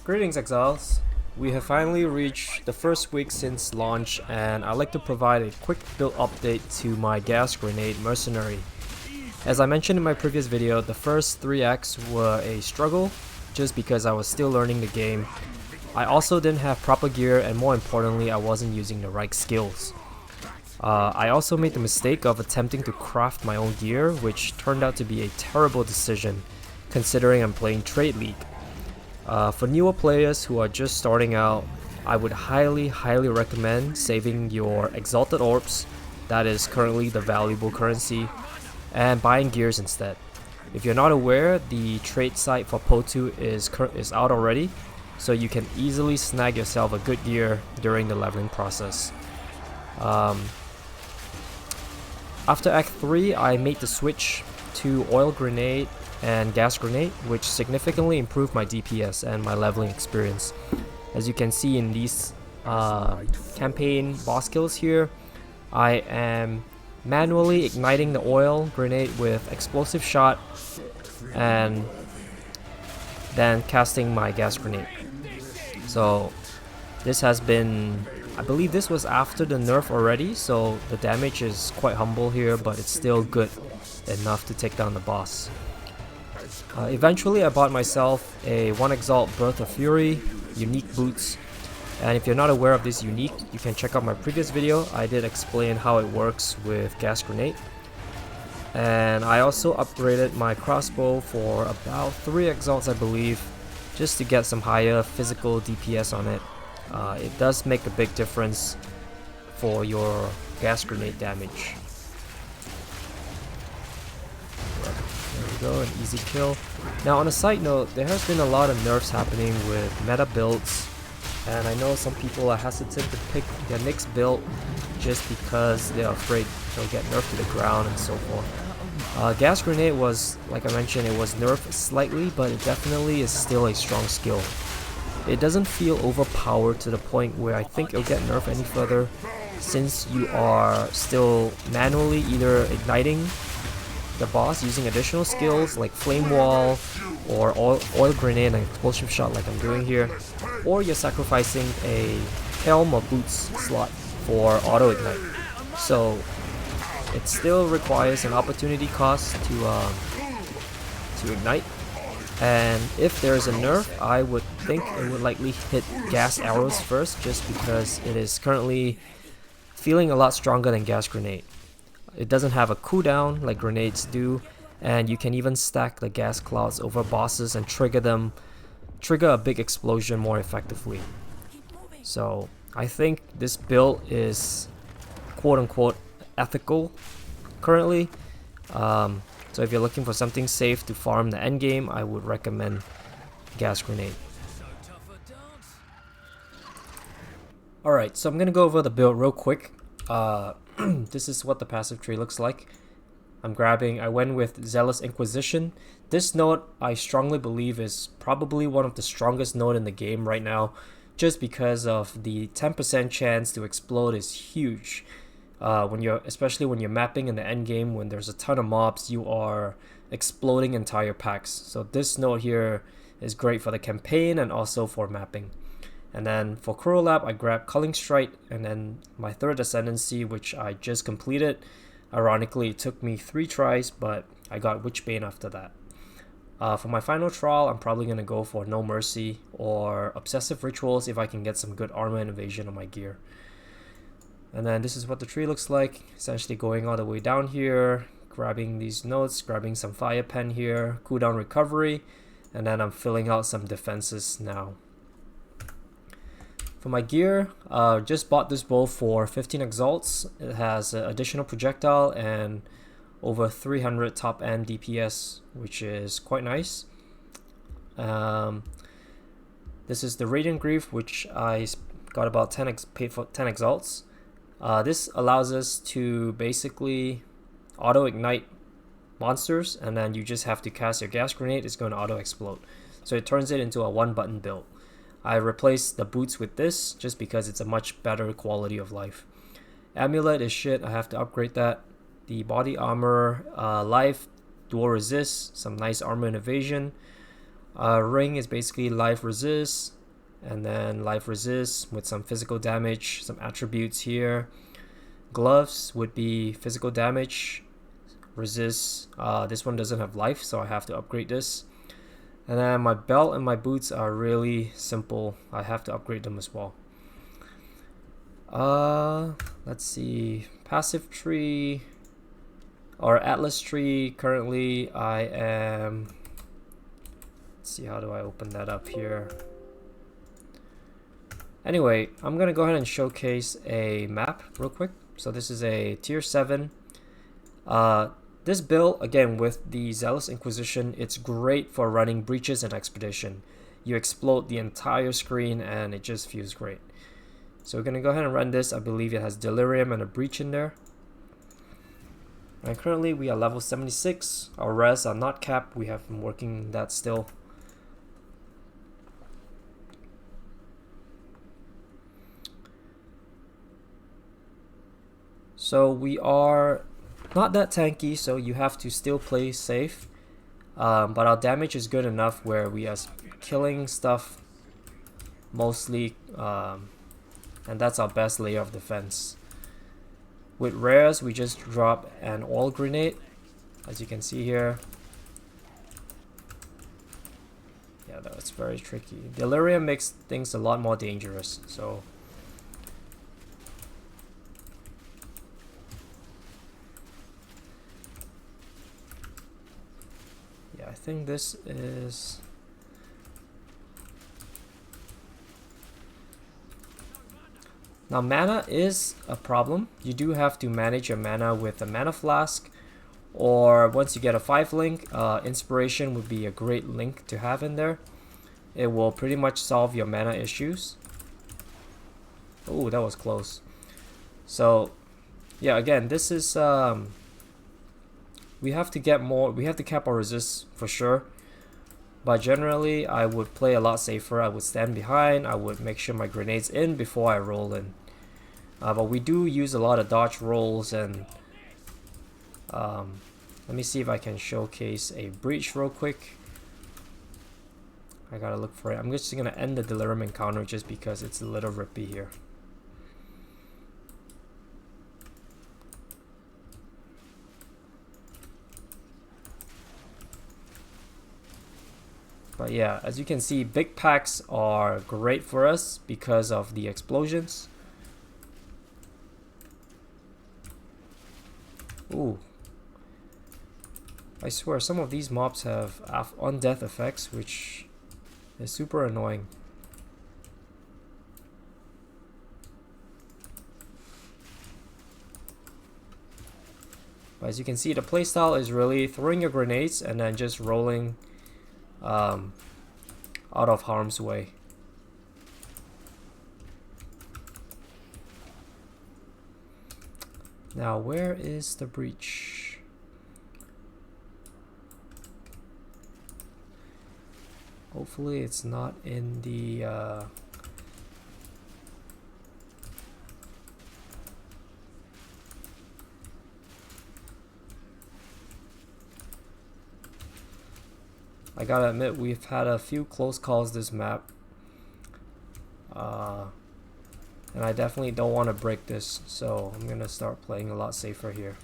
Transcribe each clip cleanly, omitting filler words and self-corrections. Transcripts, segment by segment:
Greetings, Exiles. We have finally reached the first week since launch, and I'd like to provide a quick build update to my gas grenade mercenary. As I mentioned in my previous video, the first 3 acts were a struggle just because I was still learning the game. I also didn't have proper gear, and more importantly, I wasn't using the right skills. I also made the mistake of attempting to craft my own gear, which turned out to be a terrible decision considering I'm playing Trade League. For newer players who are just starting out, I would highly recommend saving your Exalted Orbs, that is currently the valuable currency, and buying gears instead. If you're not aware, the trade site for POE is out already, so you can easily snag yourself a good gear during the leveling process. After Act 3, I made the switch to Oil Grenade and Gas Grenade, which significantly improved my DPS and my leveling experience. As you can see in these campaign boss kills here, I am manually igniting the Oil Grenade with Explosive Shot and then casting my Gas Grenade. So this has been, I believe this was after the nerf already, so the damage is quite humble here, but it's still good enough to take down the boss. Eventually I bought myself a 1 Exalt Birth of Fury, unique boots, and if you're not aware of this unique, you can check out my previous video. I did explain how it works with Gas Grenade. And I also upgraded my crossbow for about 3 Exalts I believe, just to get some higher physical DPS on it. It does make a big difference for your Gas Grenade damage. There we go, an easy kill. Now on a side note, there has been a lot of nerfs happening with meta builds, and I know some people are hesitant to pick their next build just because they're afraid they'll get nerfed to the ground and so forth. Gas Grenade was, like I mentioned, it was nerfed slightly, but it definitely is still a strong skill. It doesn't feel overpowered to the point where I think it'll get nerfed any further, since you are still manually either igniting the boss using additional skills like Flame Wall or Oil Grenade and Explosive Shot like I'm doing here, or you're sacrificing a Helm or Boots slot for Auto Ignite. So it still requires an opportunity cost to ignite, and if there's a nerf, I would think it would likely hit Gas Arrows first, just because it is currently feeling a lot stronger than Gas Grenade. It doesn't have a cooldown like grenades do, and you can even stack the gas clouds over bosses and trigger a big explosion more effectively. So I think this build is quote-unquote ethical currently. So if you're looking for something safe to farm the end game, I would recommend Gas Grenade. Alright, so I'm gonna go over the build real quick. This is what the passive tree looks like. I went with Zealous Inquisition. This node I strongly believe is probably one of the strongest node in the game right now, just because of the 10% chance to explode is huge. Especially when you're mapping in the end game, when there's a ton of mobs, you are exploding entire packs. So this node here is great for the campaign and also for mapping. And then for Cruel Lab, I grabbed Culling Strike, and then my third Ascendancy, which I just completed. Ironically, it took me 3 tries, but I got Witchbane after that. For my final trial, I'm probably going to go for No Mercy or Obsessive Rituals if I can get some good armor and evasion on my gear. And then this is what the tree looks like, essentially going all the way down here, grabbing these notes, grabbing some Fire Pen here, cooldown recovery, and then I'm filling out some defenses now. For my gear, just bought this bow for 15 Exalts. It has an additional projectile and over 300 top end DPS, which is quite nice. This is the Radiant Grief, which I got about paid for 10 Exalts. This allows us to basically auto ignite monsters, and then you just have to cast your Gas Grenade. It's going to auto explode, so it turns it into a 1-button build. I replaced the boots with this just because it's a much better quality of life. Amulet is shit, I have to upgrade that. The body armor, life, dual resist, some nice armor and evasion. Ring is basically life resist, and then life resist with some physical damage, some attributes here. Gloves would be physical damage, resist. This one doesn't have life, so I have to upgrade this. And then my belt and my boots are really simple. I have to upgrade them as well. Let's see. Passive tree or Atlas tree. Currently, I am. Let's see, how do I open that up here? Anyway, I'm gonna go ahead and showcase a map real quick. So this is a tier 7. This build, again, with the Zealous Inquisition, it's great for running breaches and expedition. You explode the entire screen and it just feels great. So we're gonna go ahead and run this. I believe it has Delirium and a breach in there. And currently we are level 76. Our res are not capped. We have been working that still. So we are not that tanky, so you have to still play safe. But our damage is good enough where we are killing stuff mostly, and that's our best layer of defense. With rares, we just drop an oil grenade, as you can see here. Yeah, that's very tricky. Delirium makes things a lot more dangerous, so I think this is. Now mana is a problem. You do have to manage your mana with a mana flask, or once you get a 5 link, inspiration would be a great link to have in there. It will pretty much solve your mana issues. Oh, that was close. So yeah, again, this is we have to get more, we have to cap our resist for sure. But generally, I would play a lot safer. I would stand behind. I would make sure my grenade's in before I roll in. But we do use a lot of dodge rolls, and let me see if I can showcase a breach real quick. I gotta look for it. I'm just gonna end the Delirium encounter just because it's a little rippy here. But yeah, as you can see, big packs are great for us because of the explosions. Ooh. I swear, some of these mobs have on-death effects, which is super annoying. But as you can see, the playstyle is really throwing your grenades and then just rolling out of harm's way. Now, where is the breach? Hopefully it's not in the I gotta admit, we've had a few close calls this map. And I definitely don't want to break this, so I'm gonna start playing a lot safer here.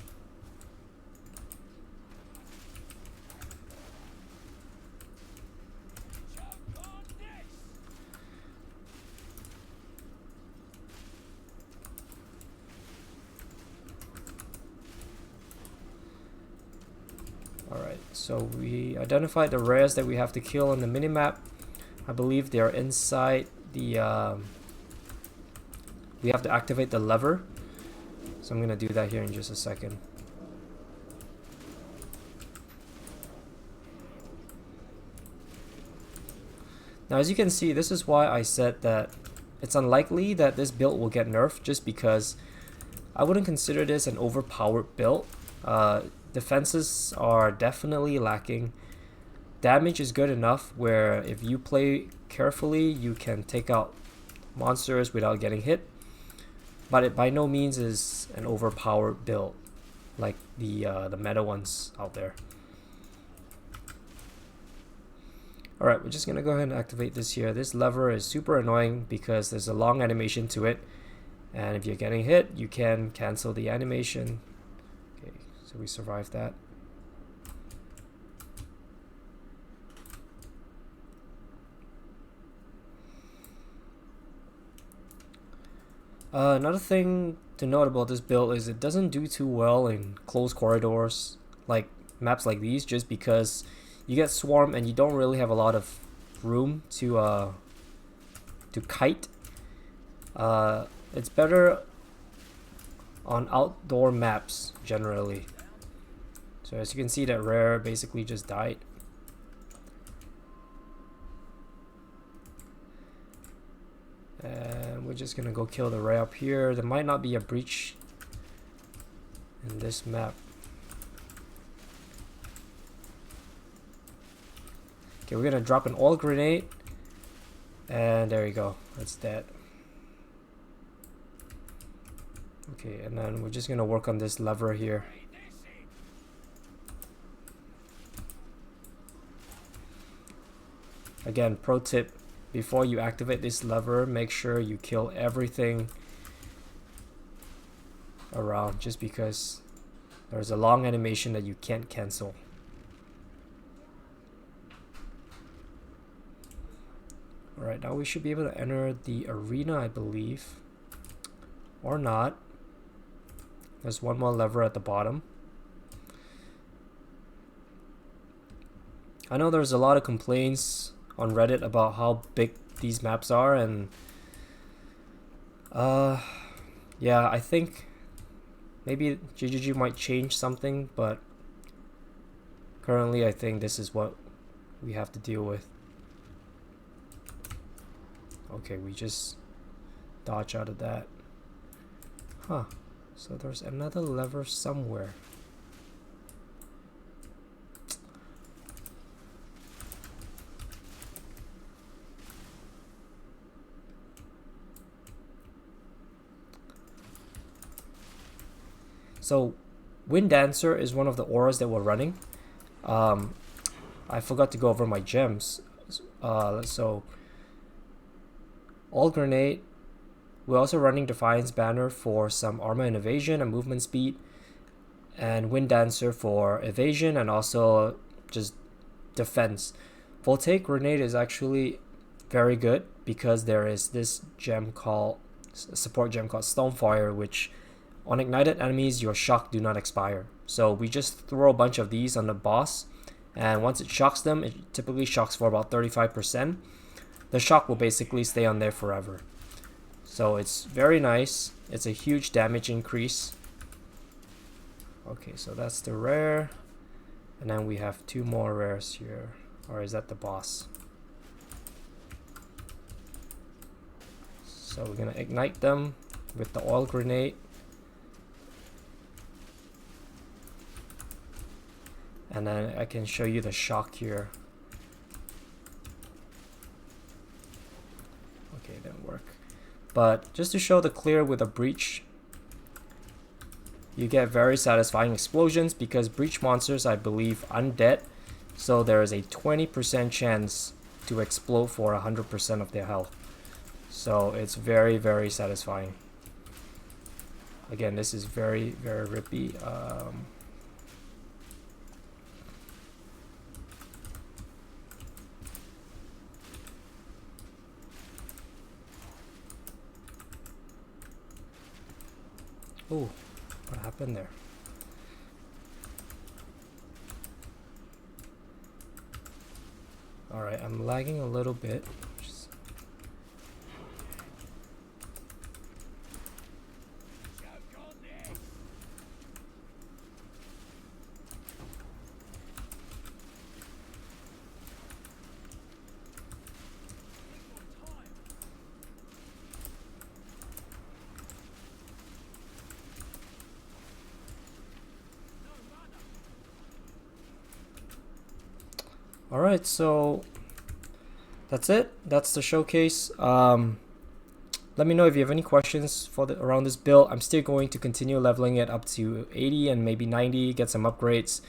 Alright, so we identified the rares that we have to kill on the minimap. I believe they are inside the we have to activate the lever, so I'm gonna do that here in just a second. Now, as you can see, this is why I said that it's unlikely that this build will get nerfed, just because I wouldn't consider this an overpowered build. Defenses are definitely lacking. Damage is good enough where if you play carefully, you can take out monsters without getting hit. But it by no means is an overpowered build like the meta ones out there. Alright, we're just gonna go ahead and activate this here. This lever is super annoying because there's a long animation to it, and if you're getting hit, you can cancel the animation. Okay, so we survived that. Another thing to note about this build is it doesn't do too well in closed corridors, like maps like these, just because you get swarmed and you don't really have a lot of room to kite. It's better on outdoor maps generally. So as you can see, that rare basically just died. And we're just gonna go kill the rare up here. There might not be a breach in this map. Okay, we're gonna drop an oil grenade, and there you go, that's dead. Okay, and then we're just gonna work on this lever here. Again, pro tip, before you activate this lever, make sure you kill everything around, just because there's a long animation that you can't cancel. Alright, now we should be able to enter the arena, I believe. Or not. There's one more lever at the bottom. I know there's a lot of complaints on Reddit about how big these maps are, and yeah, I think maybe GGG might change something, but currently I think this is what we have to deal with. Okay, we just dodge out of that. Huh, so there's another lever somewhere. So Wind Dancer is one of the auras that we're running. I forgot to go over my gems. So All Grenade, we're also running Defiance Banner for some armor and evasion and movement speed, and Wind Dancer for evasion and also just defense. Voltaic Grenade is actually very good because there is this gem called support gem called Stonefire, which on ignited enemies your shock do not expire. So we just throw a bunch of these on the boss, and once it shocks them, it typically shocks for about 35%. The shock will basically stay on there forever. So it's very nice. It's a huge damage increase. Okay, so that's the rare. And then we have two more rares here. Or is that the boss? So we're gonna ignite them with the oil grenade. And then I can show you the shock here. Okay, it didn't work. But just to show the clear with a breach, you get very satisfying explosions because breach monsters, I believe, undead. So there is a 20% chance to explode for 100% of their health. So it's very, very satisfying. Again, this is very, very rippy. Oh, what happened there? Alright, I'm lagging a little bit. Alright, so that's it. That's the showcase. Let me know if you have any questions for around this build. I'm still going to continue leveling it up to 80 and maybe 90, get some upgrades.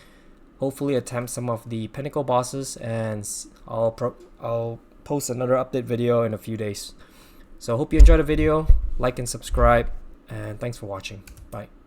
hopefully attempt some of the pinnacle bosses, and I'll post another update video in a few days. So hope you enjoyed the video, like and subscribe, and thanks for watching. Bye.